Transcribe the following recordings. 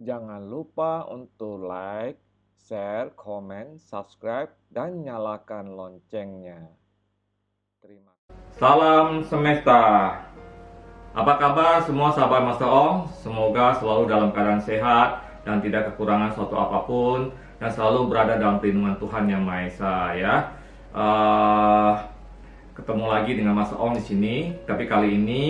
Jangan lupa untuk like, share, komen, subscribe, dan nyalakan loncengnya. Terima kasih. Salam semesta. Apa kabar semua sahabat Master Ong? Semoga selalu dalam keadaan sehat dan tidak kekurangan suatu apapun dan selalu berada dalam perlindungan Tuhan Yang Maha Esa ya. Ketemu lagi dengan Master Ong di sini, tapi kali ini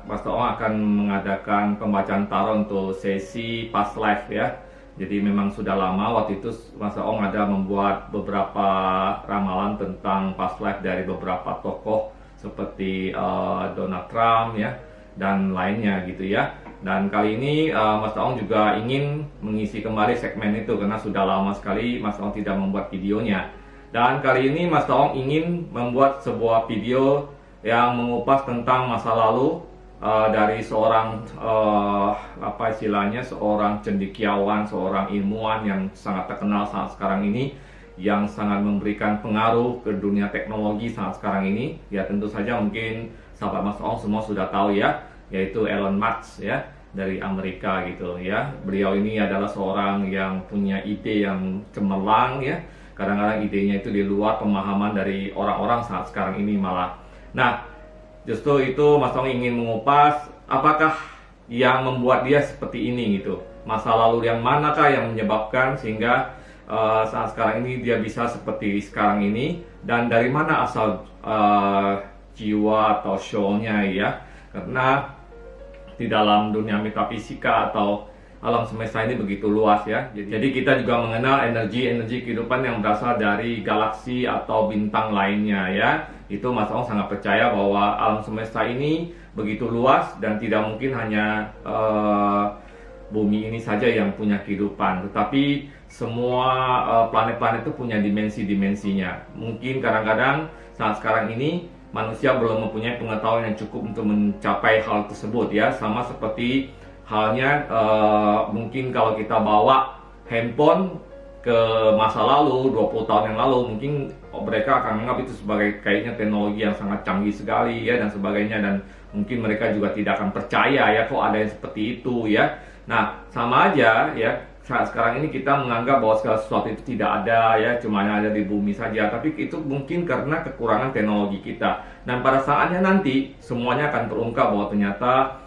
Master Ong akan mengadakan pembacaan tarot untuk sesi past life ya. Jadi memang sudah lama waktu itu Master Ong ada membuat beberapa ramalan tentang past life dari beberapa tokoh seperti Donald Trump ya dan lainnya gitu ya. Dan kali ini Mas Ong juga ingin mengisi kembali segmen itu karena sudah lama sekali Mas Ong tidak membuat videonya. Dan kali ini Mas Ong ingin membuat sebuah video yang mengupas tentang masa lalu dari seorang apa istilahnya, seorang cendekiawan, seorang ilmuwan yang sangat terkenal saat sekarang ini, yang sangat memberikan pengaruh ke dunia teknologi saat sekarang ini. Ya tentu saja mungkin sahabat Mas Ong semua sudah tahu ya, yaitu Elon Musk ya, dari Amerika gitu ya. Beliau ini adalah seorang yang punya ide yang cemerlang ya. Kadang-kadang idenya itu di luar pemahaman dari orang-orang saat sekarang ini malah. Nah, justru itu Mas Ong ingin mengupas apakah yang membuat dia seperti ini gitu. Masa lalu yang manakah yang menyebabkan sehingga saat sekarang ini dia bisa seperti sekarang ini, dan dari mana asal jiwa atau show-nya ya. Karena di dalam dunia metafisika atau alam semesta ini begitu luas ya. Jadi kita juga mengenal energi-energi kehidupan yang berasal dari galaksi atau bintang lainnya ya. Itu Mas Ong sangat percaya bahwa alam semesta ini begitu luas dan tidak mungkin hanya bumi ini saja yang punya kehidupan, tetapi semua planet-planet itu punya dimensi-dimensinya. Mungkin kadang-kadang saat sekarang ini manusia belum mempunyai pengetahuan yang cukup untuk mencapai hal tersebut ya. Sama seperti halnya mungkin kalau kita bawa handphone ke masa lalu 20 tahun yang lalu, mungkin mereka akan menganggap itu sebagai kayaknya teknologi yang sangat canggih sekali ya dan sebagainya, dan mungkin mereka juga tidak akan percaya ya kok ada yang seperti itu ya. Nah, sama aja ya, saat sekarang ini kita menganggap bahwa segala sesuatu itu tidak ada ya, cuma ada di bumi saja, tapi itu mungkin karena kekurangan teknologi kita. Dan pada saatnya nanti semuanya akan terungkap bahwa ternyata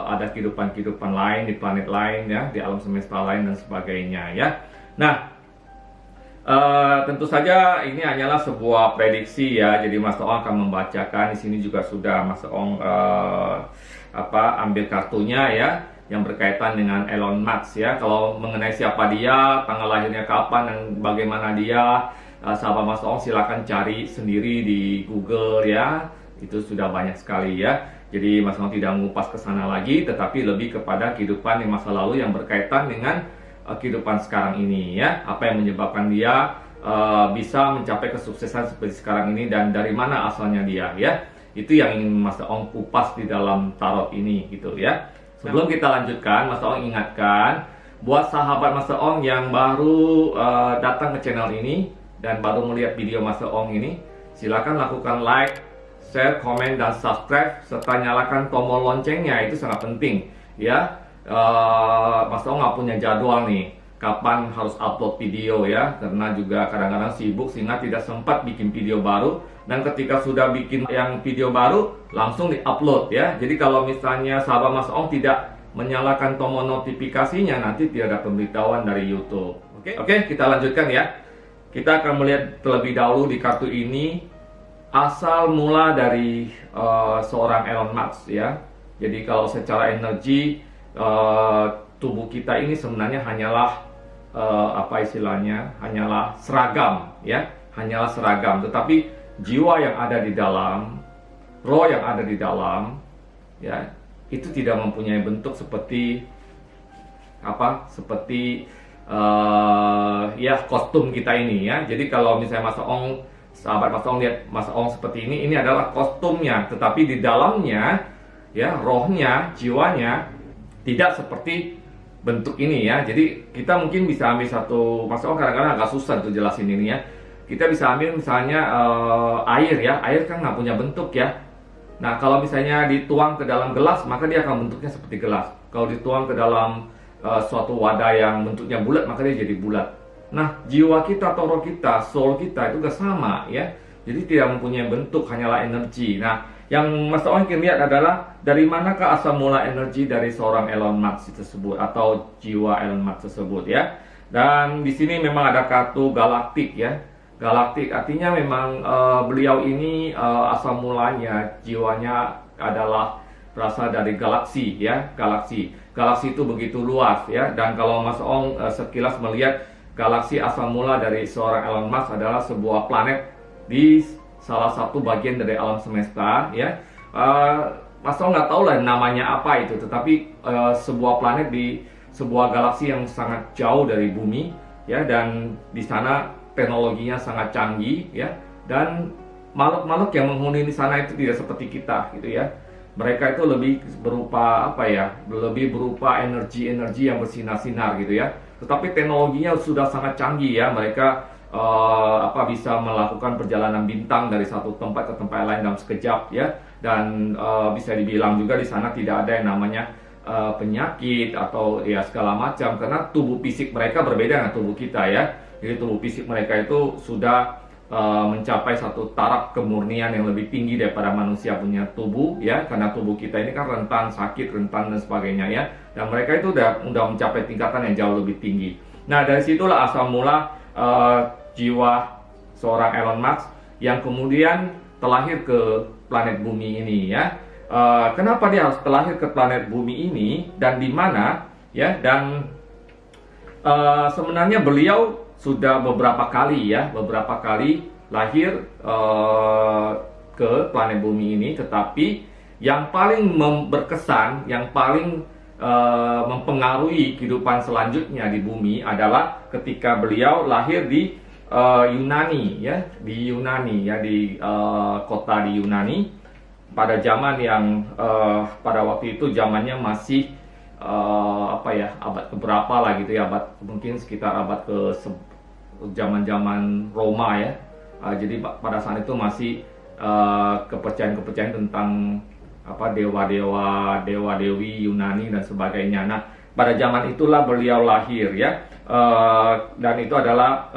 ada kehidupan-kehidupan lain di planet lain ya, di alam semesta lain dan sebagainya ya. Nah, tentu saja ini hanyalah sebuah prediksi ya. Jadi Mas Ong akan membacakan di sini juga sudah Mas Ong ambil kartunya ya, yang berkaitan dengan Elon Musk ya. Kalau mengenai siapa dia, tanggal lahirnya kapan dan bagaimana dia, sahabat Mas Ong silakan cari sendiri di Google ya. Itu sudah banyak sekali ya. Jadi Mas Ong tidak mengupas ke sana lagi, tetapi lebih kepada kehidupan di masa lalu yang berkaitan dengan kehidupan sekarang ini ya. Apa yang menyebabkan dia bisa mencapai kesuksesan seperti sekarang ini dan dari mana asalnya dia ya. Itu yang ingin Mas Ong kupas di dalam tarot ini gitu ya. Sebelum kita lanjutkan, Mas Ong ingatkan buat sahabat Mas Ong yang baru datang ke channel ini dan baru melihat video Mas Ong ini, silakan lakukan like, share, komen, dan subscribe serta nyalakan tombol loncengnya. Itu sangat penting ya. Mas Ong nggak punya jadwal nih kapan harus upload video ya, karena juga kadang-kadang sibuk sehingga tidak sempat bikin video baru, dan ketika sudah bikin yang video baru langsung di-upload ya. Jadi kalau misalnya sahabat Mas Ong tidak menyalakan tombol notifikasinya, nanti tidak ada pemberitahuan dari YouTube. Oke, kita lanjutkan ya. Kita akan melihat terlebih dahulu di kartu ini asal mula dari seorang Elon Musk ya. Jadi kalau secara energi tubuh kita ini sebenarnya hanyalah apa istilahnya, hanyalah seragam ya, hanyalah seragam, tetapi jiwa yang ada di dalam, roh yang ada di dalam ya, itu tidak mempunyai bentuk seperti apa, seperti ya kostum kita ini ya. Jadi kalau misalnya Mas Ong, sahabat Mas Ong lihat Mas Ong seperti ini adalah kostumnya, tetapi di dalamnya ya, rohnya, jiwanya tidak seperti bentuk ini ya. Jadi kita mungkin bisa ambil satu, Mas Ong kadang-kadang agak susah tuh jelasin ini ya. Kita bisa ambil misalnya air ya, air kan nggak punya bentuk ya. Nah kalau misalnya dituang ke dalam gelas, maka dia akan bentuknya seperti gelas. Kalau dituang ke dalam suatu wadah yang bentuknya bulat, maka dia jadi bulat. Nah, jiwa kita atau roh kita, soul kita itu gak sama ya. Jadi tidak mempunyai bentuk, hanyalah energi. Nah, yang Mas Ong ingin lihat adalah dari manakah asal mula energi dari seorang Elon Musk tersebut atau jiwa Elon Musk tersebut ya. Dan di sini memang ada kartu galaktik ya. Galaktik artinya memang beliau ini asal mulanya jiwanya adalah berasal dari galaksi ya, galaksi. Galaksi itu begitu luas ya. Dan kalau Mas Ong sekilas melihat galaksi asal mula dari seorang Elon Musk adalah sebuah planet di salah satu bagian dari alam semesta ya. Mas Ong nggak tahu lah namanya apa itu, tetapi sebuah planet di sebuah galaksi yang sangat jauh dari bumi ya, dan di sana teknologinya sangat canggih ya, dan makhluk-makhluk yang menghuni di sana itu tidak seperti kita gitu ya. Mereka itu lebih berupa apa ya? Lebih berupa energi-energi yang bersinar-sinar gitu ya. Tetapi teknologinya sudah sangat canggih ya. Mereka bisa melakukan perjalanan bintang dari satu tempat ke tempat lain dalam sekejap ya, dan bisa dibilang juga di sana tidak ada yang namanya penyakit atau ya segala macam, karena tubuh fisik mereka berbeda dengan tubuh kita ya. Jadi tubuh fisik mereka itu sudah mencapai satu taraf kemurnian yang lebih tinggi daripada manusia punya tubuh ya, karena tubuh kita ini kan rentan sakit, rentan dan sebagainya ya, dan mereka itu udah mencapai tingkatan yang jauh lebih tinggi. Nah, dari situlah asal mula jiwa seorang Elon Musk yang kemudian terlahir ke planet bumi ini ya. Kenapa dia harus terlahir ke planet bumi ini dan di mana ya? Dan sebenarnya beliau sudah beberapa kali lahir ke planet bumi ini, tetapi yang paling berkesan, yang paling mempengaruhi kehidupan selanjutnya di bumi adalah ketika beliau lahir di Yunani ya, di kota di Yunani pada zaman yang pada waktu itu zamannya masih abad keberapa lah gitu ya, mungkin sekitar abad ke zaman Roma ya. Jadi pada saat itu masih kepercayaan tentang dewa-dewi Yunani dan sebagainya. Nah, pada zaman itulah beliau lahir ya, dan itu adalah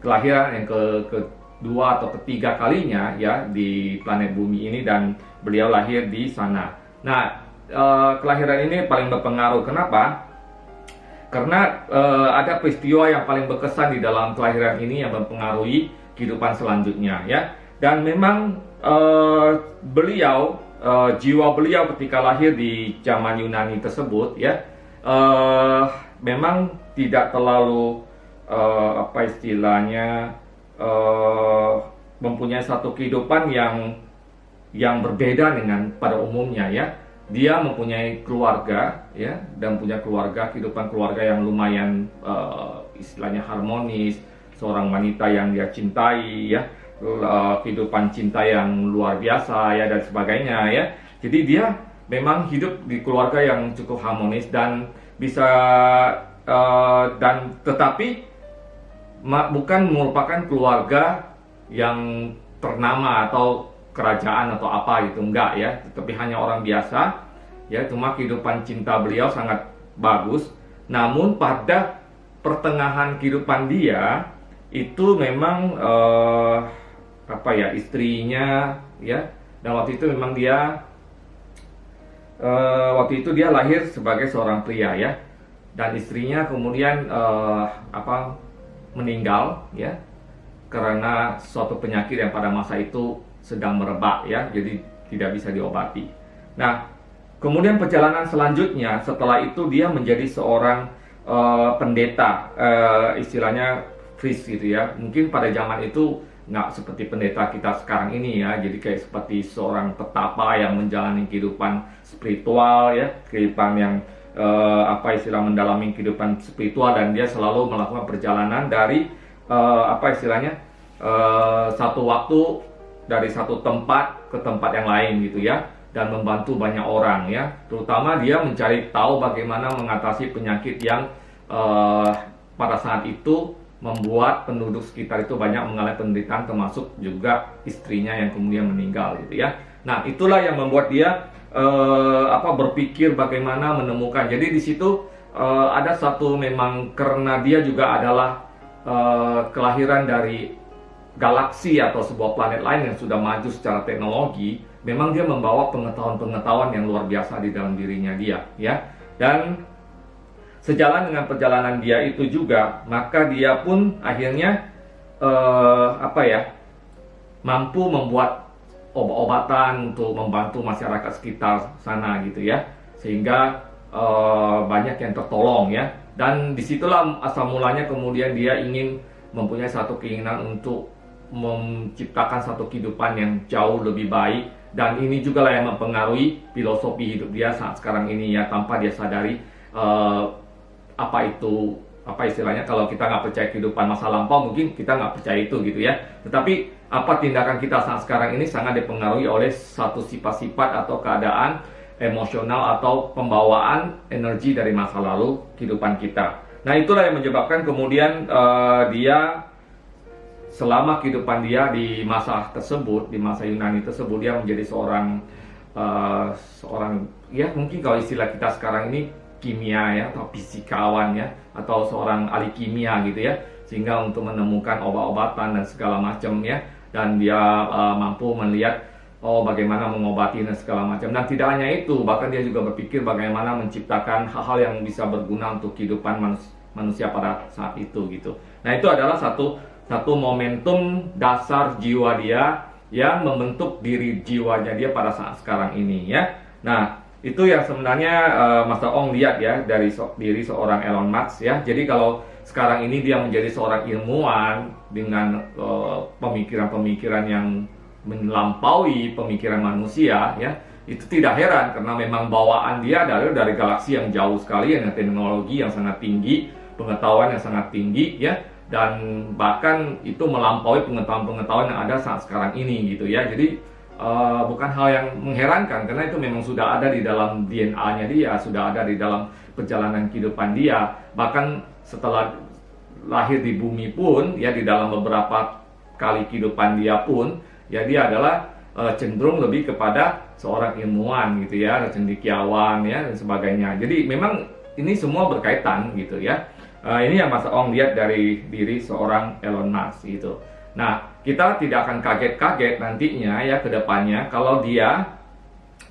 kelahiran yang kedua atau ketiga kalinya ya di planet bumi ini, dan beliau lahir di sana. Nah, kelahiran ini paling berpengaruh. Kenapa? Karena ada peristiwa yang paling berkesan di dalam kelahiran ini yang mempengaruhi kehidupan selanjutnya ya. Dan memang jiwa beliau ketika lahir di zaman Yunani tersebut ya, memang tidak terlalu mempunyai satu kehidupan yang berbeda dengan pada umumnya ya. Dia mempunyai keluarga ya, dan punya kehidupan keluarga yang lumayan istilahnya harmonis, seorang wanita yang dia cintai ya, kehidupan cinta yang luar biasa ya, dan sebagainya ya. Jadi dia memang hidup di keluarga yang cukup harmonis dan bisa tetapi bukan merupakan keluarga yang ternama atau kerajaan atau apa gitu, enggak ya, tetapi hanya orang biasa ya. Cuma kehidupan cinta beliau sangat bagus, namun pada pertengahan kehidupan dia itu memang istrinya ya, dan waktu itu memang dia lahir sebagai seorang pria ya, dan istrinya kemudian meninggal ya karena suatu penyakit yang pada masa itu sedang merebak ya, jadi tidak bisa diobati. Nah, kemudian perjalanan selanjutnya setelah itu dia menjadi seorang pendeta, istilahnya priest gitu ya. Mungkin pada zaman itu nggak seperti pendeta kita sekarang ini ya, jadi kayak seperti seorang petapa yang menjalani kehidupan spiritual ya, kehidupan yang mendalami kehidupan spiritual, dan dia selalu melakukan perjalanan dari satu waktu dari satu tempat ke tempat yang lain gitu ya, dan membantu banyak orang ya. Terutama dia mencari tahu bagaimana mengatasi penyakit yang pada saat itu membuat penduduk sekitar itu banyak mengalami penderitaan, termasuk juga istrinya yang kemudian meninggal gitu ya. Nah, itulah yang membuat dia berpikir bagaimana menemukan. Jadi di situ ada satu, memang karena dia juga adalah kelahiran dari galaksi atau sebuah planet lain yang sudah maju secara teknologi, memang dia membawa pengetahuan-pengetahuan yang luar biasa di dalam dirinya dia, ya. Dan sejalan dengan perjalanan dia itu juga, maka dia pun akhirnya mampu membuat obat-obatan untuk membantu masyarakat sekitar sana gitu ya, sehingga banyak yang tertolong ya. Dan disitulah asal mulanya kemudian dia ingin mempunyai satu keinginan untuk menciptakan satu kehidupan yang jauh lebih baik, dan ini juga lah yang mempengaruhi filosofi hidup dia saat sekarang ini ya, tanpa dia sadari apa istilahnya, kalau kita nggak percaya kehidupan masa lampau mungkin kita nggak percaya itu gitu ya, tetapi apa tindakan kita saat sekarang ini sangat dipengaruhi oleh satu sifat-sifat atau keadaan emosional atau pembawaan energi dari masa lalu kehidupan kita. Nah, itulah yang menyebabkan kemudian dia selama kehidupan dia di masa tersebut, di masa Yunani tersebut, dia menjadi seorang ya mungkin kalau istilah kita sekarang ini kimia ya, atau fisikawan ya, atau seorang ahli kimia gitu ya, sehingga untuk menemukan obat-obatan dan segala macam ya, dan dia mampu melihat bagaimana mengobati dan segala macam. Dan tidak hanya itu, bahkan dia juga berpikir bagaimana menciptakan hal-hal yang bisa berguna untuk kehidupan manusia pada saat itu gitu. Nah, itu adalah satu momentum dasar jiwa dia yang membentuk diri jiwanya dia pada saat sekarang ini ya. Nah, itu yang sebenarnya Mas Ong lihat ya dari diri seorang Elon Musk ya. Jadi kalau sekarang ini dia menjadi seorang ilmuwan dengan pemikiran-pemikiran yang melampaui pemikiran manusia ya, itu tidak heran karena memang bawaan dia dari galaksi yang jauh sekali, dengan teknologi yang sangat tinggi, pengetahuan yang sangat tinggi ya, dan bahkan itu melampaui pengetahuan-pengetahuan yang ada saat sekarang ini gitu ya. Jadi bukan hal yang mengherankan karena itu memang sudah ada di dalam DNA-nya dia, sudah ada di dalam perjalanan kehidupan dia. Bahkan setelah lahir di bumi pun ya, di dalam beberapa kali kehidupan dia pun ya, dia adalah cenderung lebih kepada seorang ilmuwan gitu ya, cendekiawan ya dan sebagainya. Jadi memang ini semua berkaitan gitu ya. Ini yang Mas Ong lihat dari diri seorang Elon Musk gitu. Nah, kita tidak akan kaget-kaget nantinya ya ke depannya kalau dia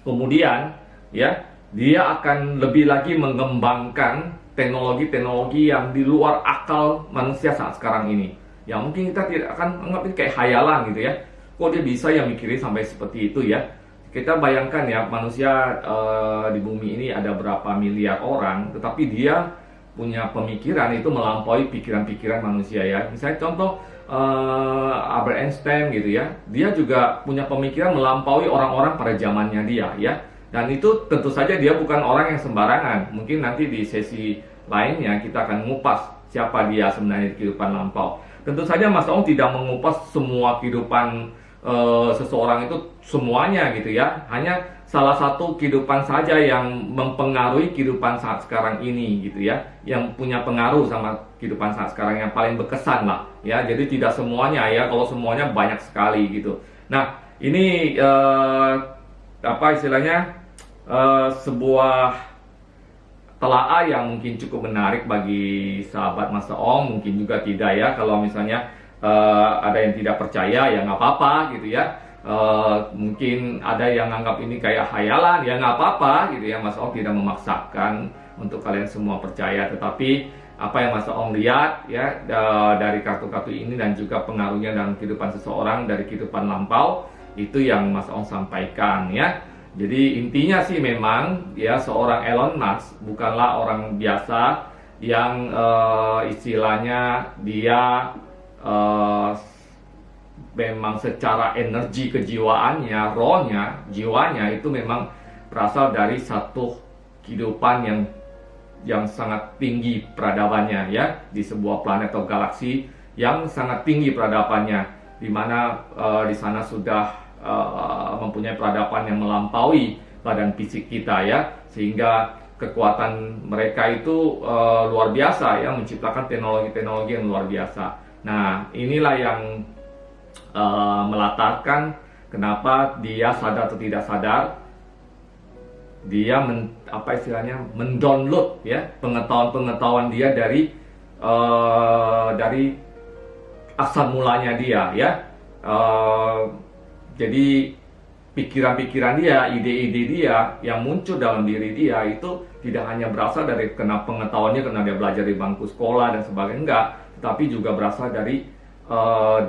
kemudian ya, dia akan lebih lagi mengembangkan teknologi-teknologi yang di luar akal manusia saat sekarang ini. Ya mungkin kita tidak akan anggap ini kayak khayalan gitu ya. Kok dia bisa ya mikirin sampai seperti itu ya. Kita bayangkan ya, manusia di bumi ini ada berapa miliar orang, tetapi dia punya pemikiran itu melampaui pikiran-pikiran manusia ya. Misalnya contoh Albert Einstein gitu ya, dia juga punya pemikiran melampaui orang-orang pada zamannya dia ya. Dan itu tentu saja dia bukan orang yang sembarangan. Mungkin nanti di sesi lainnya kita akan mengupas siapa dia sebenarnya di kehidupan lampau. Tentu saja Mas Ong tidak mengupas semua kehidupan seseorang itu semuanya gitu ya. Hanya salah satu kehidupan saja yang mempengaruhi kehidupan saat sekarang ini gitu ya, yang punya pengaruh sama kehidupan saat sekarang, yang paling berkesan lah ya. Jadi tidak semuanya ya, kalau semuanya banyak sekali gitu. Nah, ini sebuah telaah yang mungkin cukup menarik bagi sahabat Mas Ong, mungkin juga tidak ya. Kalau misalnya ada yang tidak percaya ya nggak apa-apa gitu ya. Mungkin ada yang anggap ini kayak khayalan ya nggak apa-apa gitu ya. Mas Ong tidak memaksakan untuk kalian semua percaya, tetapi apa yang Mas Ong lihat ya dari kartu-kartu ini dan juga pengaruhnya dalam kehidupan seseorang dari kehidupan lampau, itu yang Mas Ong sampaikan ya. Jadi intinya sih memang ya, seorang Elon Musk bukanlah orang biasa yang istilahnya dia memang secara energi kejiwaannya, rohnya, jiwanya itu memang berasal dari satu kehidupan yang sangat tinggi peradabannya ya, di sebuah planet atau galaksi yang sangat tinggi peradabannya, di mana di sana sudah mempunyai peradaban yang melampaui badan fisik kita ya, sehingga kekuatan mereka itu luar biasa ya, menciptakan teknologi-teknologi yang luar biasa. Nah, inilah yang melatarkan Kenapa dia sadar atau tidak sadar, dia mendownload ya pengetahuan dia dari asal mulanya dia ya. Jadi pikiran-pikiran dia, ide-ide dia yang muncul dalam diri dia itu tidak hanya berasal dari pengetahuannya karena dia belajar di bangku sekolah dan sebagainya, enggak, tetapi juga berasal dari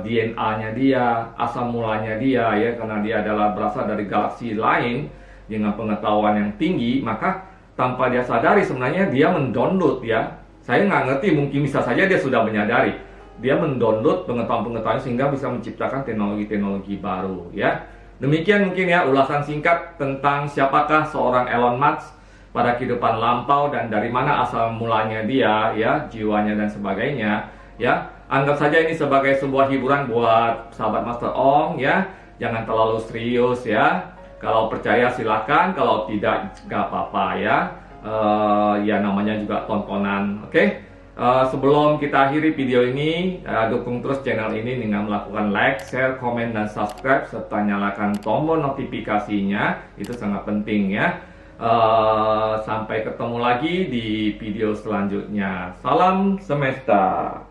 DNA-nya dia, asal mulanya dia ya, karena dia adalah berasal dari galaksi lain dengan pengetahuan yang tinggi, maka tanpa dia sadari sebenarnya dia mendownload ya. Saya nggak ngerti, mungkin bisa saja dia sudah menyadari. Dia mendownload pengetahuan-pengetahuan sehingga bisa menciptakan teknologi-teknologi baru ya. Demikian mungkin ya ulasan singkat tentang siapakah seorang Elon Musk pada kehidupan lampau dan dari mana asal mulanya dia ya, jiwanya dan sebagainya ya. Anggap saja ini sebagai sebuah hiburan buat sahabat Master Ong ya. Jangan terlalu serius ya. Kalau percaya silakan, kalau tidak nggak apa-apa ya. Ya namanya juga tontonan, oke? Sebelum kita akhiri video ini, dukung terus channel ini dengan melakukan like, share, komen, dan subscribe, serta nyalakan tombol notifikasinya. Itu sangat penting ya. Sampai ketemu lagi di video selanjutnya. Salam semesta.